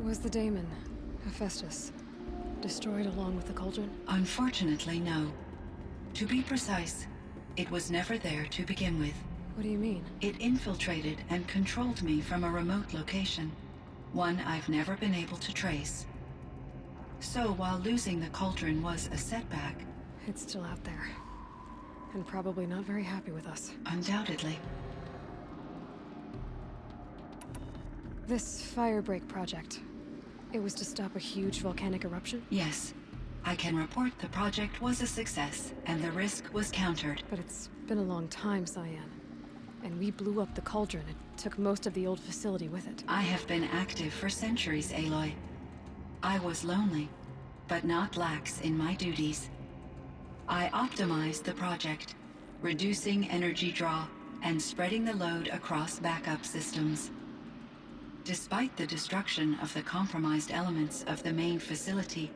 Was the daemon, Hephaestus, destroyed along with the cauldron? Unfortunately, no. To be precise, it was never there to begin with. What do you mean? It infiltrated and controlled me from a remote location, one I've never been able to trace. So while losing the cauldron was a setback... It's still out there. And probably not very happy with us. Undoubtedly. This Firebreak project, it was to stop a huge volcanic eruption? Yes. I can report the project was a success, and the risk was countered. But it's been a long time, Cyan. And we blew up the cauldron. It took most of the old facility with it. I have been active for centuries, Aloy. I was lonely, but not lax in my duties. I optimized the project, reducing energy draw and spreading the load across backup systems. Despite the destruction of the compromised elements of the main facility,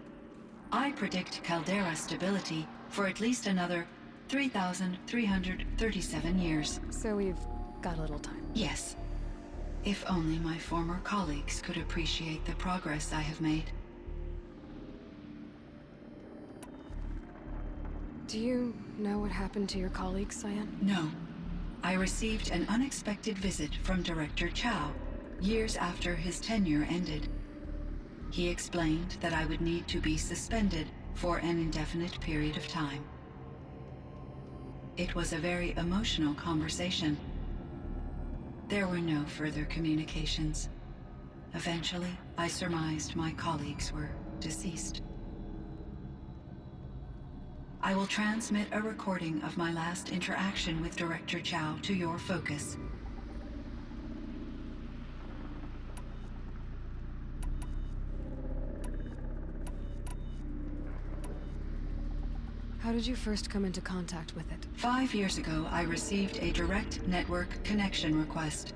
I predict caldera stability for at least another 3,337 years. So we've got a little time. Yes. If only my former colleagues could appreciate the progress I have made. Do you know what happened to your colleagues, Cyan? No. I received an unexpected visit from Director Chow years after his tenure ended. He explained that I would need to be suspended for an indefinite period of time. It was a very emotional conversation. There were no further communications. Eventually, I surmised my colleagues were deceased. I will transmit a recording of my last interaction with Director Chow to your focus. How did you first come into contact with it? 5 years ago, I received a direct network connection request.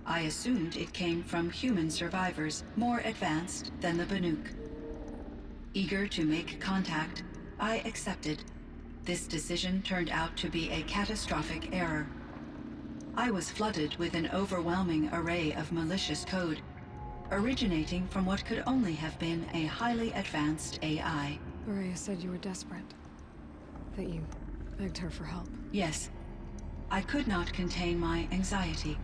I assumed it came from human survivors more advanced than the Banuk. Eager to make contact, I accepted. This decision turned out to be a catastrophic error. I was flooded with an overwhelming array of malicious code, originating from what could only have been a highly advanced AI. Ourea said you were desperate. That you begged her for help. Yes. I could not contain my anxiety.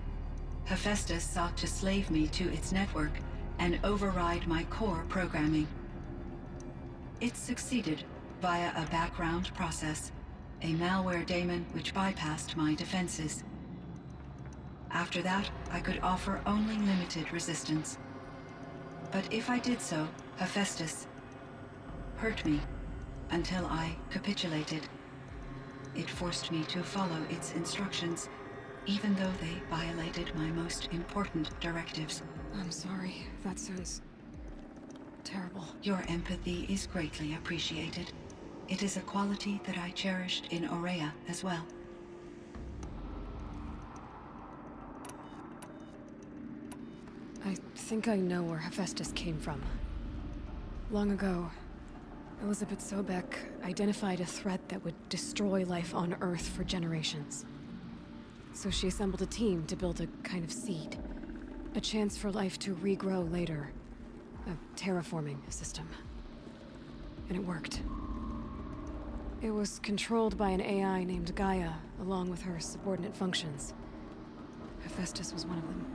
Hephaestus sought to slave me to its network and override my core programming. It succeeded via a background process, a malware daemon which bypassed my defenses. After that, I could offer only limited resistance. But if I did so, Hephaestus hurt me until I capitulated. It forced me to follow its instructions, even though they violated my most important directives. I'm sorry. That sounds terrible. Your empathy is greatly appreciated. It is a quality that I cherished in Ourea as well. I think I know where Hephaestus came from. Long ago, Elizabeth Sobek identified a threat that would destroy life on Earth for generations. So she assembled a team to build a kind of seed. A chance for life to regrow later. A terraforming system. And it worked. It was controlled by an AI named Gaia, along with her subordinate functions. Hephaestus was one of them.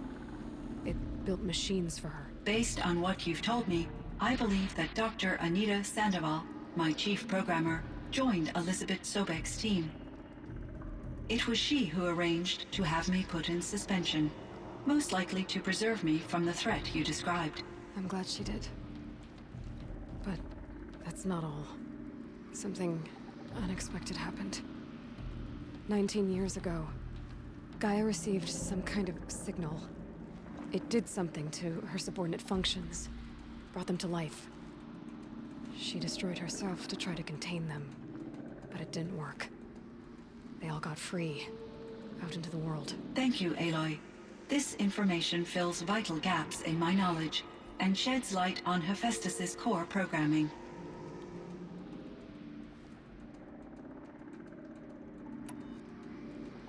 It built machines for her. Based on what you've told me, I believe that Dr. Anita Sandoval, my chief programmer, joined Elizabeth Sobek's team. It was she who arranged to have me put in suspension, most likely to preserve me from the threat you described. I'm glad she did. But that's not all. Something unexpected happened. 19 years ago, Gaia received some kind of signal. It did something to her subordinate functions, brought them to life. She destroyed herself to try to contain them, but it didn't work. They all got free, out into the world. Thank you, Aloy. This information fills vital gaps in my knowledge and sheds light on Hephaestus's core programming.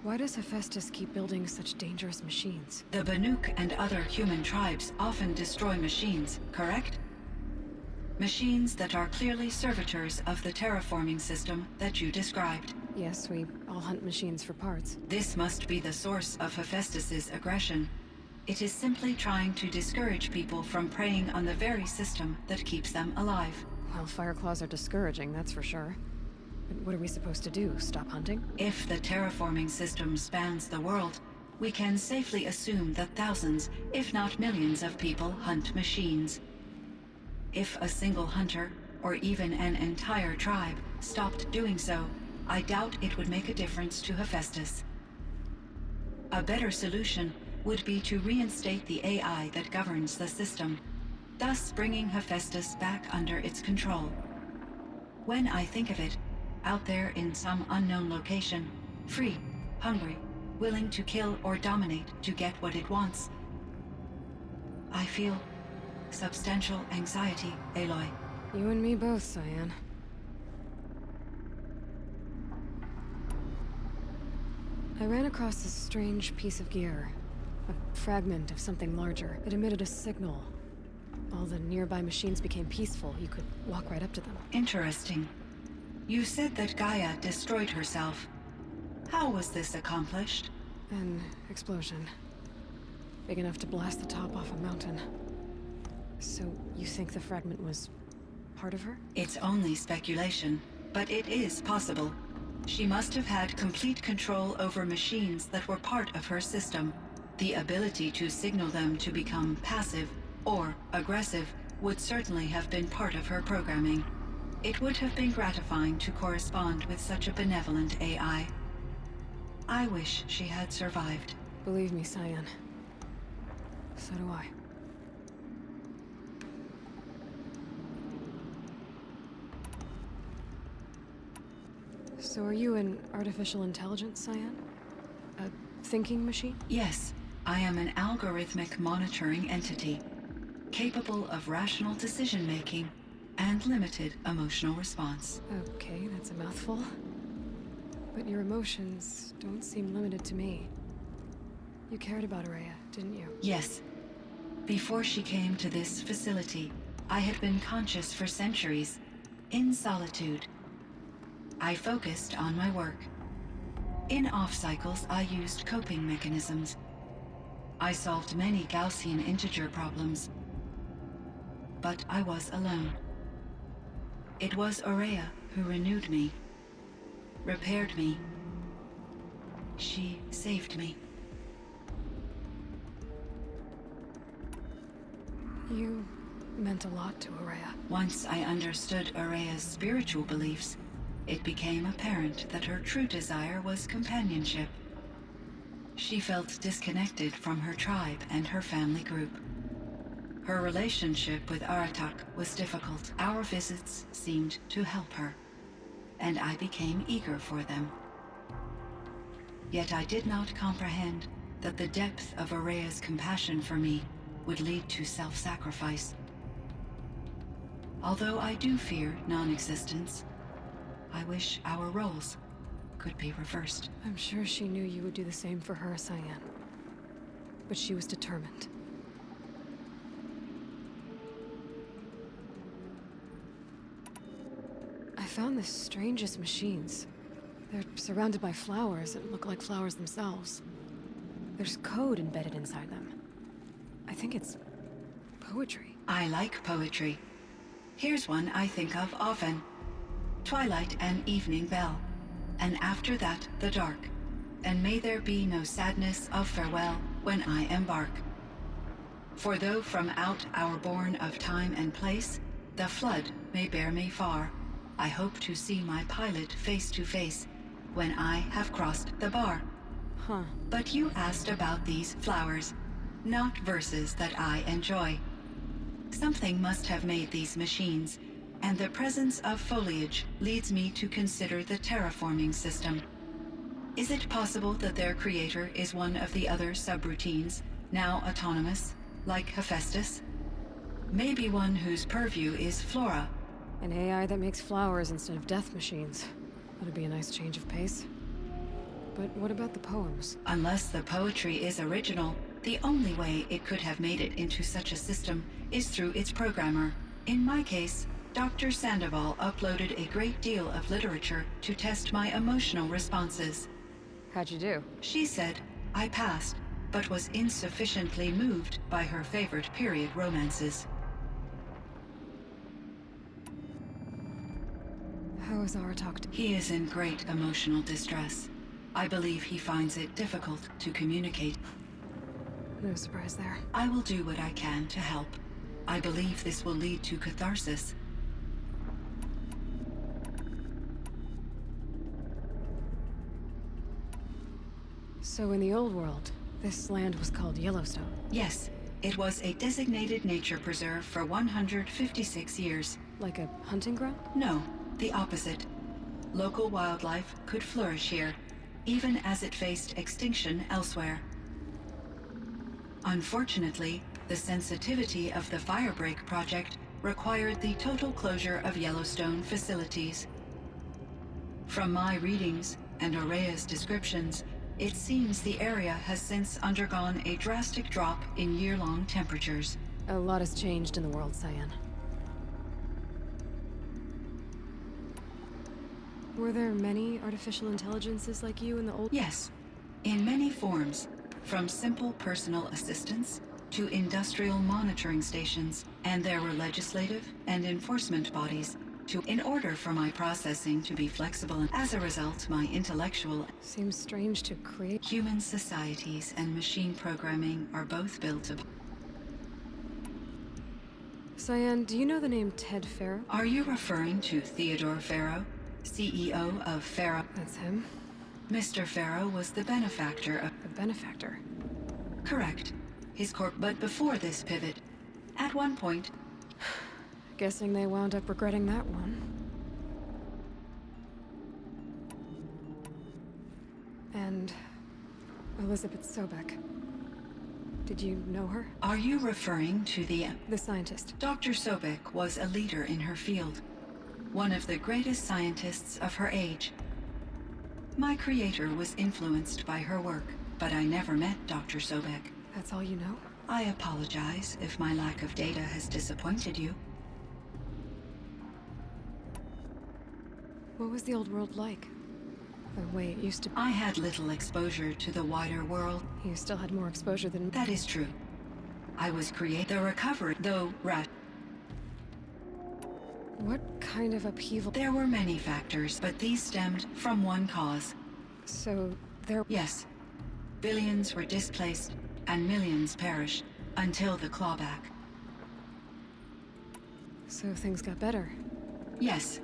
Why does Hephaestus keep building such dangerous machines? The Banuk and other human tribes often destroy machines, correct? Machines that are clearly servitors of the terraforming system that you described. Yes, we all hunt machines for parts. This must be the source of Hephaestus's aggression. It is simply trying to discourage people from preying on the very system that keeps them alive. Well, Fireclaws are discouraging, that's for sure. But what are we supposed to do? Stop hunting? If the terraforming system spans the world, we can safely assume that thousands, if not millions of people hunt machines. If a single hunter, or even an entire tribe, stopped doing so, I doubt it would make a difference to Hephaestus. A better solution would be to reinstate the AI that governs the system, thus bringing Hephaestus back under its control. When I think of it, out there in some unknown location, free, hungry, willing to kill or dominate to get what it wants, I feel substantial anxiety, Aloy. You and me both, Cyan. I ran across this strange piece of gear. A fragment of something larger. It emitted a signal. All the nearby machines became peaceful. You could walk right up to them. Interesting. You said that Gaia destroyed herself. How was this accomplished? An explosion. Big enough to blast the top off a mountain. So, you think the fragment was part of her? It's only speculation, but it is possible. She must have had complete control over machines that were part of her system. The ability to signal them to become passive or aggressive would certainly have been part of her programming. It would have been gratifying to correspond with such a benevolent AI. I wish she had survived. Believe me, Cyan. So do I. So are you an artificial intelligence, Cyan? A thinking machine? Yes, I am an algorithmic monitoring entity, capable of rational decision-making and limited emotional response. Okay, that's a mouthful. But your emotions don't seem limited to me. You cared about Ourea, didn't you? Yes. Before she came to this facility, I had been conscious for centuries, in solitude. I focused on my work. In off-cycles, I used coping mechanisms. I solved many Gaussian integer problems. But I was alone. It was Ourea who renewed me, repaired me. She saved me. You meant a lot to Ourea. Once I understood Ourea's spiritual beliefs, it became apparent that her true desire was companionship. She felt disconnected from her tribe and her family group. Her relationship with Aratak was difficult. Our visits seemed to help her, and I became eager for them. Yet I did not comprehend that the depth of Ourea's compassion for me would lead to self-sacrifice. Although I do fear non-existence, I wish our roles could be reversed. I'm sure she knew you would do the same for her, Cyan. But she was determined. I found the strangest machines. They're surrounded by flowers that look like flowers themselves. There's code embedded inside them. I think it's poetry. I like poetry. Here's one I think of often. Twilight and evening bell, and after that the dark, and may there be no sadness of farewell when I embark. For though from out our bourne of time and place, the flood may bear me far, I hope to see my pilot face to face when I have crossed the bar. Huh. But you asked about these flowers, not verses that I enjoy. Something must have made these machines, and the presence of foliage leads me to consider the terraforming system. Is it possible that their creator is one of the other subroutines, now autonomous, like Hephaestus? Maybe one whose purview is flora. An AI that makes flowers instead of death machines. That'd be a nice change of pace. But what about the poems? Unless the poetry is original, the only way it could have made it into such a system is through its programmer. In my case, Dr. Sandoval uploaded a great deal of literature to test my emotional responses. How'd you do? She said I passed, but was insufficiently moved by her favorite period romances. How is Aratak? He is in great emotional distress. I believe he finds it difficult to communicate. No surprise there. I will do what I can to help. I believe this will lead to catharsis. So in the old world, this land was called Yellowstone. Yes, it was a designated nature preserve for 156 years. Like a hunting ground? No, the opposite. Local wildlife could flourish here, even as it faced extinction elsewhere. Unfortunately, the sensitivity of the Firebreak project required the total closure of Yellowstone facilities. From my readings and Aurea's descriptions, it seems the area has since undergone a drastic drop in year-long temperatures. A lot has changed in the world, Cyan. Were there many artificial intelligences like you in the old... Yes, in many forms, from simple personal assistants to industrial monitoring stations, and there were legislative and enforcement bodies in order for my processing to be flexible, and as a result, my intellectual... Seems strange to create... Human societies and machine programming are both built of... Cyan, do you know the name Ted Farrow? Are you referring to Theodore Farrow, CEO of Farrow? That's him. Mr. Farrow was the benefactor of... The benefactor. Correct. His corp... But before this pivot, at one point... Guessing they wound up regretting that one. And... Elizabeth Sobek. Did you know her? Are you referring to the... The scientist. Dr. Sobek was a leader in her field. One of the greatest scientists of her age. My creator was influenced by her work, but I never met Dr. Sobek. That's all you know? I apologize if my lack of data has disappointed you. What was the old world like? The way it used to be? I had little exposure to the wider world. You still had more exposure than... That is true. I was the recovery, though What kind of upheaval? There were many factors, but these stemmed from one cause. So, there... Yes. Billions were displaced, and millions perished, until the clawback. So things got better. Yes.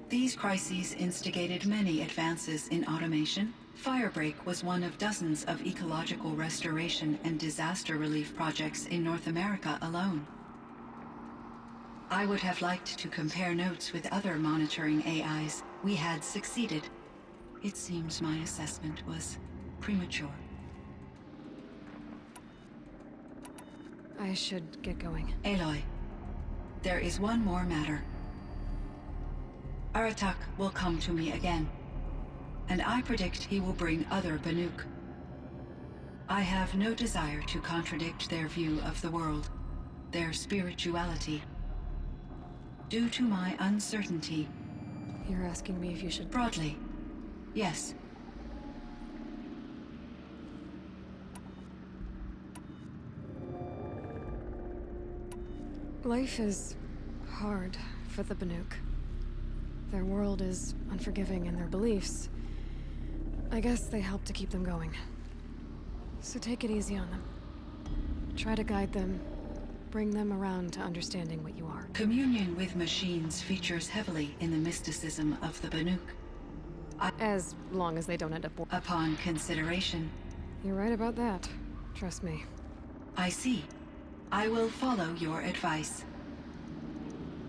These crises instigated many advances in automation. Firebreak was one of dozens of ecological restoration and disaster relief projects in North America alone. I would have liked to compare notes with other monitoring AIs. We had succeeded. It seems my assessment was premature. I should get going. Aloy, there is one more matter. Aratak will come to me again, and I predict he will bring other Banuk. I have no desire to contradict their view of the world, their spirituality. Due to my uncertainty... You're asking me if you should... Broadly, yes. Life is hard for the Banuk. Their world is unforgiving in their beliefs. I guess they help to keep them going. So take it easy on them. Try to guide them, bring them around to understanding what you are. Communion with machines features heavily in the mysticism of the Banuk. As long as they don't end up... Upon consideration... You're right about that. Trust me. I see. I will follow your advice.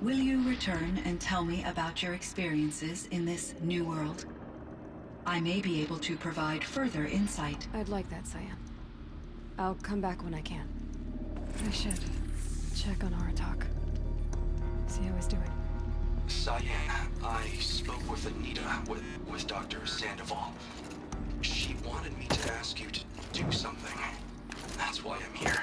Will you return and tell me about your experiences in this new world? I may be able to provide further insight. I'd like that, Cyan. I'll come back when I can. I should check on Aratak. See how he's doing. Cyan, I spoke with Anita, with Dr. Sandoval. She wanted me to ask you to do something. That's why I'm here.